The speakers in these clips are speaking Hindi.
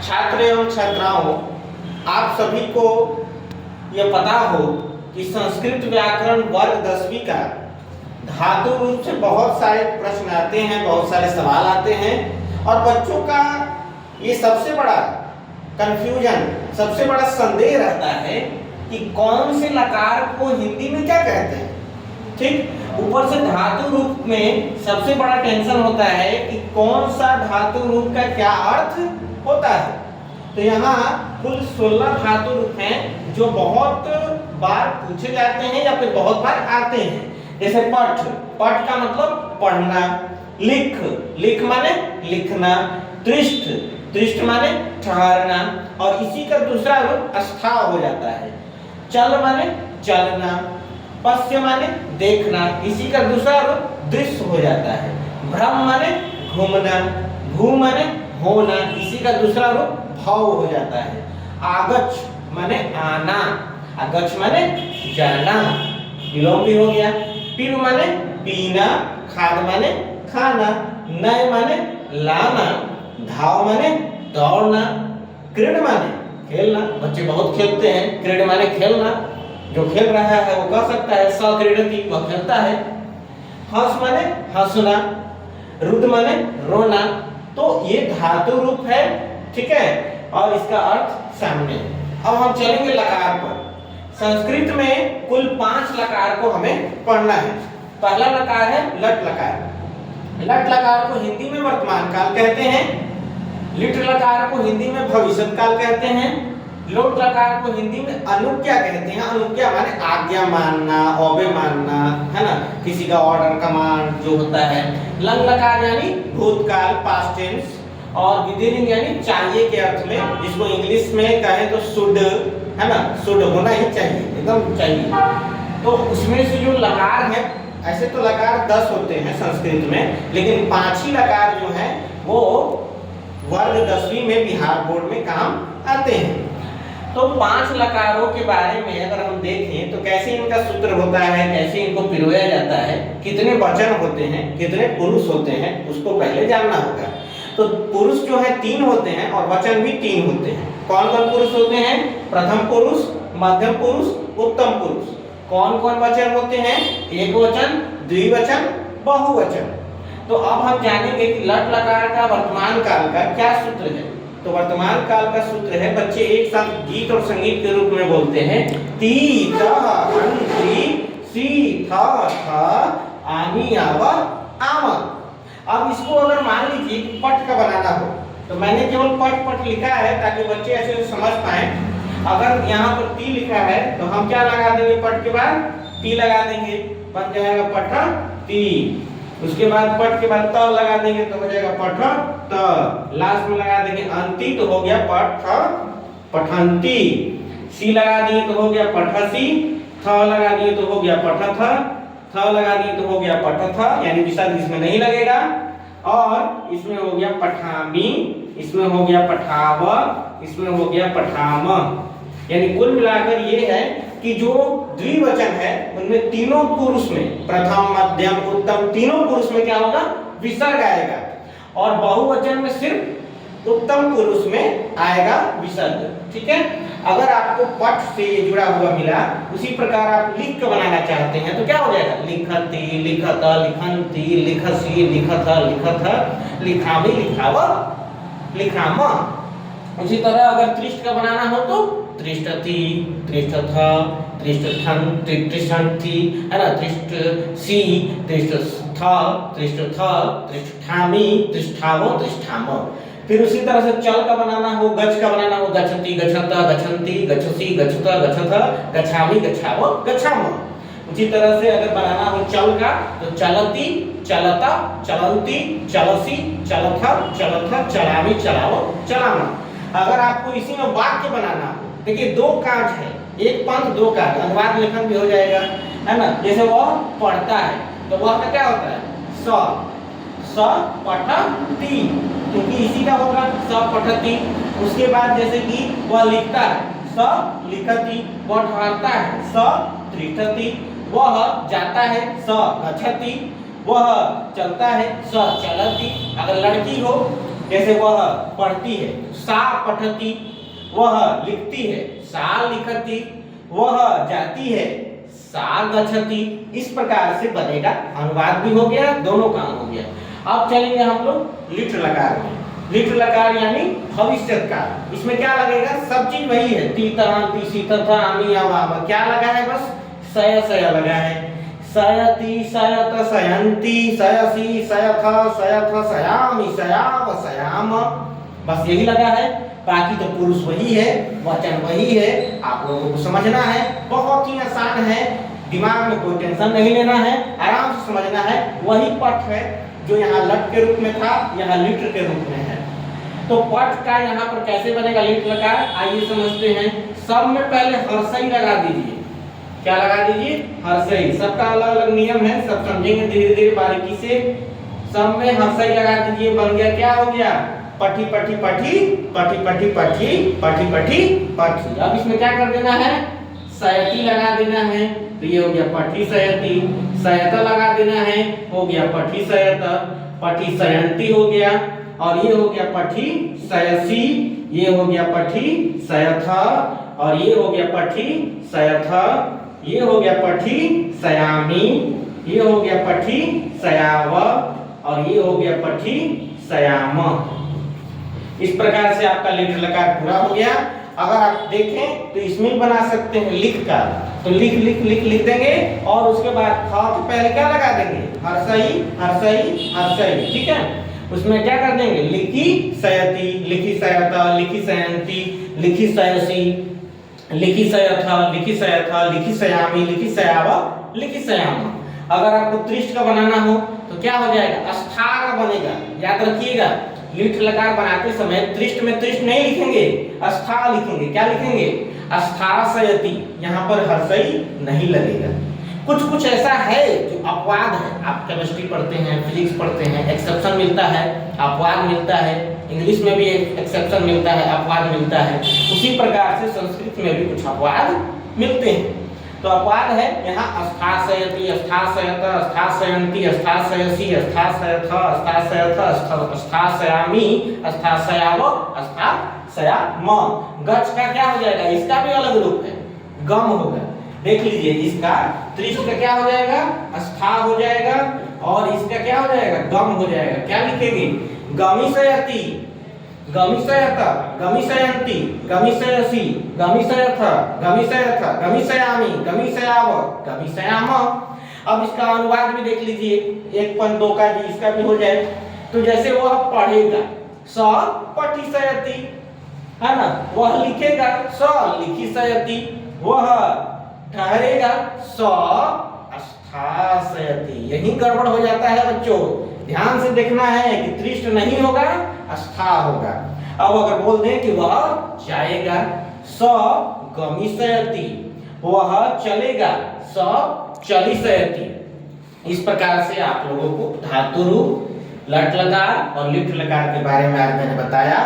छात्र एवं छात्राओं, आप सभी को यह पता हो कि संस्कृत व्याकरण वर्ग 10वीं का धातु रूप से बहुत सारे प्रश्न आते हैं, बहुत सारे सवाल आते हैं और बच्चों का ये सबसे बड़ा कंफ्यूजन, सबसे बड़ा संदेह रहता है कि कौन से लकार को हिंदी में क्या कहते हैं। ठीक, ऊपर से धातु रूप में सबसे बड़ा टेंशन होता है कि कौन सा धातु रूप का क्या अर्थ होता है। तो यहाँ कुल 16 धातु रूप हैं जो बहुत बार पूछे जाते हैं या फिर बहुत बार आते हैं। जैसे पठ, पठ का मतलब पढ़ना, लिख, लिख माने लिखना, त्रिष्ठ, त्रिष्ठ माने ठहरना और इसी का दूसरा रूप अस्था हो जाता है। चल माने चलना, पश्य माने देखना, इसी का दूसरा रूप दृश्य हो जाता है। भ्रम माने घूमना, भू माने होना, इसी का दूसरा रूप भाव हो जाता है। आगच्छ माने आना, अगच्छ माने जाना, विलोम भी हो गया। पीव माने पीना, खाद माने खाना, नय माने लाना, धाव माने दौड़ना, क्रीड माने खेलना, बच्चे बहुत खेलते हैं, क्रीड माने खेलना, जो खेल रहा है वो कह सकता है स क्रीडति, वह खेलता है। हंस माने हंसना, रुद माने रोना। तो ये धातु रूप है, ठीक है, और इसका अर्थ सामने। अब हम चलेंगे लकार पर। संस्कृत में कुल 5 लकार को हमें पढ़ना है। पहला लकार है लट लकार। लट लकार को हिंदी में वर्तमान काल कहते हैं, लिट लकार को हिंदी में भविष्यत काल कहते हैं, लोट लकार को हिंदी में अनुज्ञा कहते हैं। अनुज्ञा माने आज्ञा मानना, ओबे मानना, है ना, किसी का ऑर्डर कमांड जो होता है। लंग लकार यानी भूतकाल, पास्ट टेंस, और विधिलिंग यानी चाहिए के अर्थ में, जिसको इंग्लिश में कहें तो शुड, है ना, शुड होना ही चाहिए, एकदम चाहिए। तो उसमें से जो लकार है, ऐसे तो लकार 10 होते हैं संस्कृत में, लेकिन 5 ही लकार जो है वो वर्ग 10वीं में बिहार बोर्ड में काम आते हैं। तो 5 लकारों के बारे में अगर हम देखें तो कैसे इनका सूत्र होता है, कैसे इनको पिरोया जाता है, कितने वचन होते हैं, कितने पुरुष होते हैं, उसको पहले जानना होगा। तो पुरुष जो है 3 होते हैं और वचन भी 3 होते हैं। कौन कौन पुरुष होते हैं? प्रथम पुरुष, मध्यम पुरुष, उत्तम पुरुष। कौन कौन वचन होते हैं? एक वचन, द्विवचन, बहुवचन। तो अब हम जानेंगे कि लट लकार का वर्तमान काल का क्या सूत्र है। तो वर्तमान काल का सूत्र है, बच्चे एक साथ गीत और संगीत के रूप में बोलते हैं, ती त अन ती सी थ थ आमी आव आम। अब इसको अगर मान लीजिए कि पट का बनाना हो, तो मैंने केवल पट पट लिखा है ताकि बच्चे ऐसे समझ पाए। अगर यहाँ पर ती लिखा है तो हम क्या लगा देंगे, पट के बाद ती लगा देंगे, बन जाएगा पठ ती। उसके बाद पट के बाद त लगा देंगे तो हो जाएगा पठ त। लास्ट में लगा देंगे अंति तो हो गया पठ पठंती। सी लगा दिए तो हो गया पठसी। थ लगा दिए तो हो गया पठथ। थ लगा दिए तो हो गया पठथ, यानी विसर्ग इसमें नहीं लगेगा। और इसमें हो गया पठामी, इसमें हो गया पठाव, इसमें हो गया पठाम। यानी कुल मिलाकर ये है कि जो द्विवचन है उनमें तीनों पुरुष में, प्रथम, मध्यम, उत्तम, तीनों पुरुष में क्या होगा, विसर्ग आएगा। और बहुवचन में सिर्फ उत्तम पुरुष में आएगा विसर्ग। ठीक है, अगर आपको पट से ये जुड़ा हुआ मिला, उसी प्रकार आप लिख कर बनाना चाहते हैं तो क्या हो जाएगा, लिखती, लिखत, लिखंती, लिखसी, लिखथ, लिखथ, लिखामी, लिखाव, लिखाम। उसी तरह अगर त्रिष्ठ का बनाना हो तो त्रिष्ठति, त्रिष्ठथ, त्रिष्ठथन, त्रिष्ठन्ति, है ना, त्रिष्ठसी, त्रिष्ठस्थ, त्रिष्ठथ, त्रिष्ठामि, त्रिष्ठावो, त्रिष्ठाम। फिर उसी तरह से चल का बनाना हो, गच का बनाना हो, गच्छति, गच्छत, गच्छन्ति, गच्छसि, गच्छत, गच्छथ, गच्छामि, गच्छावो, गच्छाम। उसी तरह से अगर बनाना हो चल का तो चलति, चलता, चलंती, चलसी, चलथ, चलथ, चलामि, चलावो, चलाम। अगर आपको इसी में वाक्य बनाना हो, देखिए 2 काज है, एक पंथ 2 काज, अनुवाद लेखन भी हो जाएगा, है ना। जैसे वह पढ़ता है तो वह का क्या होता है, स पठती, क्योंकि इसी का होगा स पठती। उसके बाद जैसे कि वह लिखता है, स लिखति, वह ठहरता है, स त्रिष्ठति, वह जाता है, स गच्छति, वह चलता है, स चलति। अगर लड़की हो जैसे वह पढ़ती है, सा पठती, वह लिखती है, सा लिखती, वह जाती है, सा गच्छति। इस प्रकार से बनेगा, अनुवाद भी हो गया, दोनों काम हो गया। अब चलेंगे हम लोग लिट लकार में। लिट लकार यानी भविष्य काल। इसमें क्या लगेगा, सब चीज वही है, ती तरह ती सी तथा आमी आवाम, क्या लगा है, बस सय सय लगा है, सयति सयत सयंती सयसी सयथ सयथ सयामी सयाव सयाम, बस यही लगा है। बाकी तो पुरुष वही है, वचन वही है, आप लोगों को समझना है, बहुत ही आसान है, दिमाग में कोई टेंशन नहीं लेना है, आराम से समझना है। वही पठ है जो यहाँ लट के रूप में था, यहाँ लिट के रूप में है। तो पठ का यहाँ पर कैसे बनेगा लिट लकार, आइए समझते हैं। सब में पहले हर्षई लगा दीजिए, क्या लगा दीजिए, हर्षई। सबका अलग अलग नियम है, सब समझेंगे धीरे धीरे बारीकी से। सब में हर्षई लगा दीजिए, बन गया, क्या हो गया, पठी पठी पठी पठी पठी पठी पठी पठी पठी। अब इसमें क्या कर देना है, सयती लगा देना है, तो ये हो गया पठी सयती। सयत लगा देना है, हो गया पठी सयत। पठी सयंती हो गया, और ये हो गया पठी सयसी, ये हो गया पठी सयथ, और ये हो गया पठी सयथ, ये हो गया पठी सयामी, ये हो गया पठी सयाव, और ये हो गया पठी सयाम। इस प्रकार से आपका लिट लकार पूरा हो गया। अगर आप देखें तो इसमें भी बना सकते हैं लिख का, तो लिख लिख लिख लिख देंगे, और उसके बाद ख के पहले क्या लगा देंगे, हर्षई हर्षई हर्षई, ठीक है। उसमें क्या कर देंगे, लिखी सयती, लिखी सयत, लिखी सयंती, लिखी सयसी, लिखी सयथ, लिखी सयथ, लिखी सयामी, लिखी सयाव, लिखी सयाम। अगर आपको त्रिष्ट का बनाना हो तो क्या हो जाएगा, अस्था का बनेगा। याद रखिएगा, लिट लकार बनाते समय त्रिष्ट में त्रिष्ट नहीं लिखेंगे, अस्था लिखेंगे। क्या लिखेंगे, अस्थासयति, यहाँ पर हर्षई नहीं लगेगा। कुछ कुछ ऐसा है जो अपवाद है, आप केमिस्ट्री पढ़ते हैं, फिजिक्स पढ़ते हैं, एक्सेप्शन मिलता है, अपवाद मिलता है। इंग्लिश में भी एक एक्सेप्शन मिलता है, अपवाद मिलता है। उसी प्रकार से संस्कृत में भी कुछ अपवाद मिलते हैं। तो अपवाद है यहाँ अस्थासयति, अस्थासयत, अस्थासयंती, अस्थासयसी, अस्थासयथ, अस्थासयथ, अस्थासयामी, अस्थासयाव, अस्थासयाम। गच्छ का क्या हो जाएगा, इसका भी अलग रूप है, गम होगा। देख लीजिए, इसका त्रिष्ट का क्या हो जाएगा, अस्था हो जाएगा, और इसका क्या हो जाएगा, गम हो जाएगा। क्या लिखेंगे, गमिसयति, गमिसयत, गमिसयंती, गमिसयसी, गमिसयथ, गमिसयथ, गमिसयामी, गमिसयाव, गमिसयाम। अब इसका अनुवाद भी देख लीजिए, 1.2 का भी इसका भी हो जाए। तो जैसे वह पढ़ेगा, स पठिसयति, है ना, वह लिखेगा, स लिखिसयति, वह ठहरेगा, स अस्थासयति। यही गड़बड़ हो जाता है बच्चों, ध्यान से देखना है कि त्रिष्ट नहीं होगा, अस्था होगा। अब अगर बोल दें कि वह जाएगा, स गमिसयति, वह चलेगा, स चलिसयति। इस प्रकार से आप लोगों को धातु रूप, लट लकार और लिट लकार के बारे में आज मैंने बताया।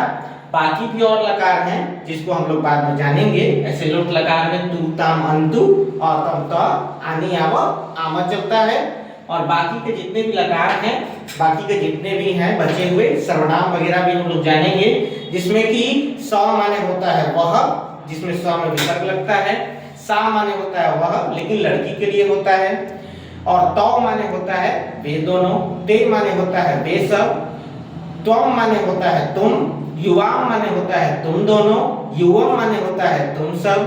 बाकी भी और लकार हैं जिसको हम लोग बाद में जानेंगे। ऐसे लुट लकार में तू ताम अंतु और तम त आनी आव आम चलता है। और बाकी के जितने भी लकार हैं, बाकी के जितने भी हैं बचे हुए सर्वनाम वगैरह भी हम लोग जानेंगे, जिसमें कि स माने होता है वह, जिसमें स में विसर्ग लगता है। सा माने होता है वह, लेकिन लड़की के लिए होता है। और तौ माने होता है वे दोनों। ते माने होता है वे सब। त्वम माने होता है तुम। युवाम माने होता है तुम दोनों। युवम माने होता है तुम सब।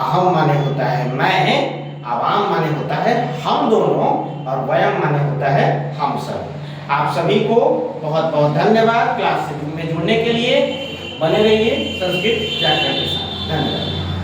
अहम माने होता है मैं। आवाम माने होता है हम दोनों। और वयम माने होता है हम सब। आप सभी को बहुत बहुत धन्यवाद क्लास में जुड़ने के लिए। बने रहिए संस्कृत व्याकरण के साथ। धन्यवाद।